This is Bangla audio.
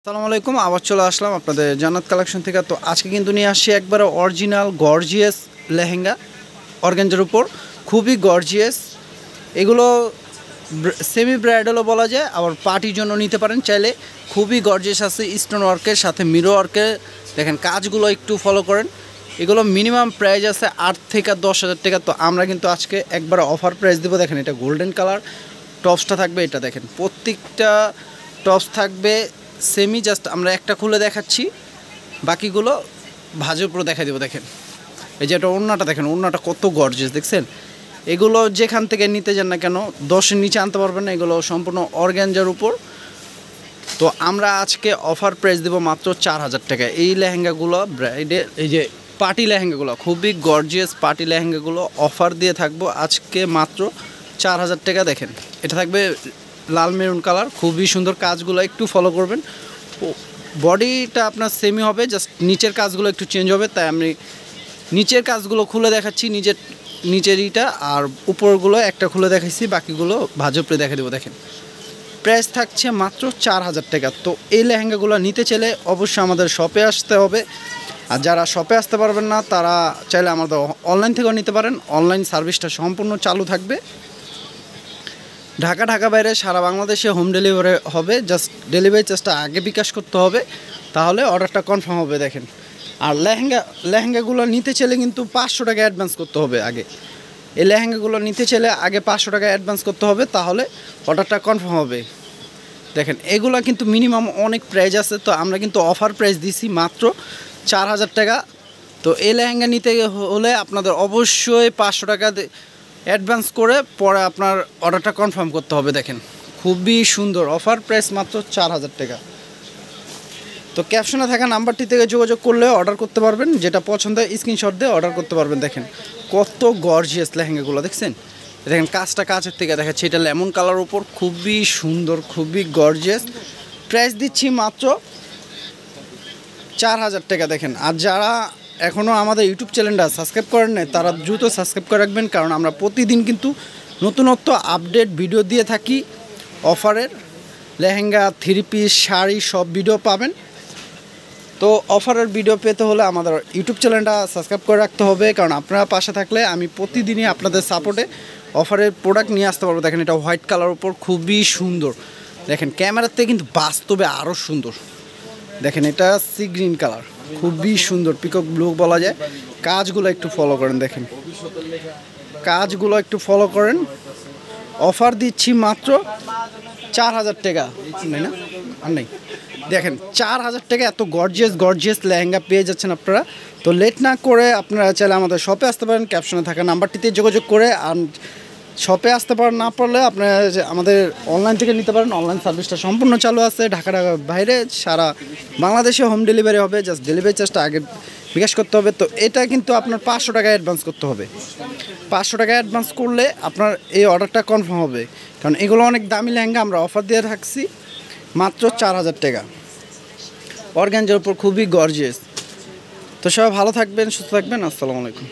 আসসালামু আলাইকুম। আবার চলে আসলাম আপনাদের জান্নাত কালেকশন থেকে। তো আজকে কিন্তু নিয়ে আসছি একবারে অরিজিনাল গর্জিয়াস লেহেঙ্গা অর্গানজার উপর, খুবই গর্জিয়াস। এগুলো সেমি ব্রাইডালও বলা যায়, আবার পার্টির জন্য নিতে পারেন চাইলে। খুবই গর্জিয়াস আছে, স্টোন ওয়ার্কের সাথে মিরো ওয়ার্কের। দেখেন কাজগুলো একটু ফলো করেন। এগুলো মিনিমাম প্রাইস আছে 8 থেকে 10,000 টাকা। তো আমরা কিন্তু আজকে একবারে অফার প্রাইস দেবো। দেখেন এটা গোল্ডেন কালার টপসটা থাকবে, এটা দেখেন প্রত্যেকটা টপস থাকবে সেমি। জাস্ট আমরা একটা খুলে দেখাচ্ছি, বাকিগুলো ভাজের উপরে দেখা দেবো। দেখেন এই যে এটা ওড়নাটা, দেখেন ওড়নাটা কত গর্জিয়াস দেখছেন। এগুলো যেখান থেকে নিতে যান না কেন 10-এর নিচে আনতে পারবেন না, এগুলো সম্পূর্ণ অর্গানজার উপর। তো আমরা আজকে অফার প্রাইস দেবো মাত্র 4,000 টাকা। এই লেহেঙ্গাগুলো ব্রাইডের, এই যে পার্টি লেহেঙ্গাগুলো, খুবই গর্জিয়াস পার্টি লেহেঙ্গাগুলো অফার দিয়ে থাকবো আজকে মাত্র 4,000 টাকা। দেখেন এটা থাকবে লাল মেরুন কালার, খুবই সুন্দর। কাজগুলো একটু ফলো করবেন। বডিটা আপনার সেমি হবে, জাস্ট নিচের কাজগুলো একটু চেঞ্জ হবে, তাই আমি নিচের কাজগুলো খুলে দেখাচ্ছি। নিচের ইটা আর উপরগুলো একটা খুলে দেখাচ্ছি, বাকিগুলো ভাজে উপরে দেখা দেবো। দেখেন প্রাইস থাকছে মাত্র 4,000 টাকা। তো এই লেহেঙ্গাগুলো নিতে চাইলে অবশ্যই আমাদের শপে আসতে হবে। আর যারা শপে আসতে পারবেন না তারা চাইলে আমাদের অনলাইন থেকেও নিতে পারেন। অনলাইন সার্ভিসটা সম্পূর্ণ চালু থাকবে। ঢাকা বাইরে সারা বাংলাদেশে হোম ডেলিভারি হবে। জাস্ট ডেলিভারি চার্জটা আগে বিকাশ করতে হবে, তাহলে অর্ডারটা কনফার্ম হবে। দেখেন আর লেহেঙ্গাগুলো নিতে চাইলে কিন্তু 500 টাকা অ্যাডভান্স করতে হবে আগে। এই লেহেঙ্গাগুলো নিতে চাইলে আগে 500 টাকা অ্যাডভান্স করতে হবে, তাহলে অর্ডারটা কনফার্ম হবে। দেখেন এগুলো কিন্তু মিনিমাম অনেক প্রাইস আছে, তো আমরা কিন্তু অফার প্রাইস দিছি মাত্র 4,000 টাকা। তো এই লেহেঙ্গা নিতে হলে আপনাদের অবশ্যই 500 টাকা অ্যাডভান্স করে পরে আপনার অর্ডারটা কনফার্ম করতে হবে। দেখেন খুবই সুন্দর অফার প্রাইস মাত্র 4,000 টাকা। তো ক্যাপশনে থাকা নাম্বারটি থেকে যোগাযোগ করলে অর্ডার করতে পারবেন, যেটা পছন্দ হয় স্ক্রিনশট দিয়ে অর্ডার করতে পারবেন। দেখেন কত গর্জিয়াস লেহেঙ্গাগুলো দেখছেন। দেখেন কাজের থেকে দেখাচ্ছি, এটা লেমন কালার উপর, খুবই সুন্দর, খুবই গর্জিয়াস। প্রাইস দিচ্ছি মাত্র 4,000 টাকা। দেখেন আর যারা এখনও আমাদের ইউটিউব চ্যানেলটা সাবস্ক্রাইব করেন না তারা দ্রুত সাবস্ক্রাইব করে রাখবেন, কারণ আমরা প্রতিদিন কিন্তু নতুনত্ব আপডেট ভিডিও দিয়ে থাকি। অফারের লেহেঙ্গা, থ্রি পিস, শাড়ি সব ভিডিও পাবেন। তো অফারের ভিডিও পেতে হলে আমাদের ইউটিউব চ্যানেলটা সাবস্ক্রাইব করে রাখতে হবে, কারণ আপনারা পাশে থাকলে আমি প্রতিদিনই আপনাদের সাপোর্টে অফারের প্রোডাক্ট নিয়ে আসতে পারবো। দেখেন এটা হোয়াইট কালার উপর, খুবই সুন্দর। দেখেন ক্যামেরার থেকে কিন্তু বাস্তবে আরও সুন্দর। দেখেন এটা সি গ্রিন কালার, খুবই সুন্দর, পিকক ব্লু বলা যায়। কাজগুলো একটু ফলো করেন, দেখেন কাজগুলো একটু ফলো করেন। অফার দিচ্ছি মাত্র 4,000 টাকা। নেই না আর নেই। দেখেন 4,000 টাকা এত গর্জিয়াস লেহেঙ্গা পেয়ে যাচ্ছেন আপনারা। তো লেট না করে আপনারা চাইলে আমাদের শপে আসতে পারেন, ক্যাপশনে থাকা নাম্বারটিতে যোগাযোগ করে। আর শপে আসতে পারেন না পারলে আপনারা আমাদের অনলাইন থেকে নিতে পারেন। অনলাইন সার্ভিসটা সম্পূর্ণ চালু আছে। ঢাকার বাইরে সারা বাংলাদেশে হোম ডেলিভারি হবে, জাস্ট ডেলিভারি চার্জটা আগে বিকাশ করতে হবে। তো এটা কিন্তু আপনার 500 টাকা অ্যাডভান্স করতে হবে। 500 টাকা অ্যাডভান্স করলে আপনার এই অর্ডারটা কনফার্ম হবে, কারণ এগুলো অনেক দামি লেহেঙ্গা। আমরা অফার দিয়ে থাকছি মাত্র 4,000 টাকা অর্গানজার উপর, খুবই গর্জিয়াস। তো সবাই ভালো থাকবেন, সুস্থ থাকবেন। আসসালামু আলাইকুম।